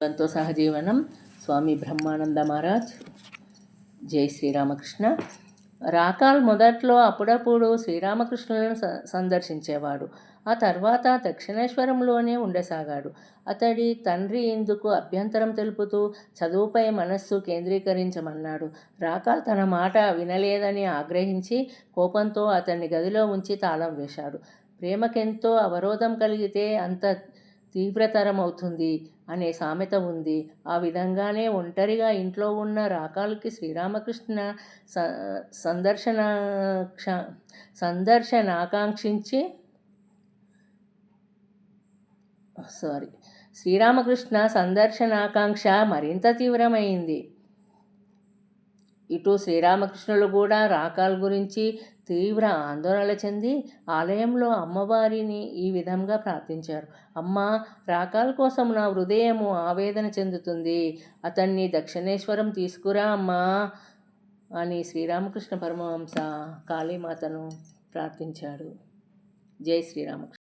తో సహజీవనం స్వామి బ్రహ్మానంద మహారాజ్. జై శ్రీరామకృష్ణ. రాకాల్ మొదట్లో అప్పుడప్పుడు శ్రీరామకృష్ణులను సందర్శించేవాడు. ఆ తర్వాత దక్షిణేశ్వరంలోనే ఉండసాగాడు. అతడి తండ్రి ఇందుకు అభ్యంతరం తెలుపుతూ చదువుపై మనస్సు కేంద్రీకరించమన్నాడు. రాకాల్ తన మాట వినలేదని ఆగ్రహించి కోపంతో అతన్ని గదిలో ఉంచి తాళం వేశాడు. ప్రేమకెంతో అవరోధం కలిగితే అంత తీవ్రతరమవుతుంది అనే సామెత ఉంది. ఆ విధంగానే ఒంటరిగా ఇంట్లో ఉన్న రాకాల్కి శ్రీరామకృష్ణ సందర్శనాకాంక్ష మరింత తీవ్రమైంది. ఇటు శ్రీరామకృష్ణులు కూడా రాకాల్ గురించి తీవ్ర ఆందోళన చెంది ఆలయంలో అమ్మవారిని ఈ విధంగా ప్రార్థించారు. అమ్మా, రాకాల్ కోసం నా హృదయము ఆవేదన చెందుతుంది. అతన్ని దక్షిణేశ్వరం తీసుకురా అమ్మా అని శ్రీరామకృష్ణ పరమహంస కాళీమాతను ప్రార్థించాడు. జై శ్రీరామకృష్ణ.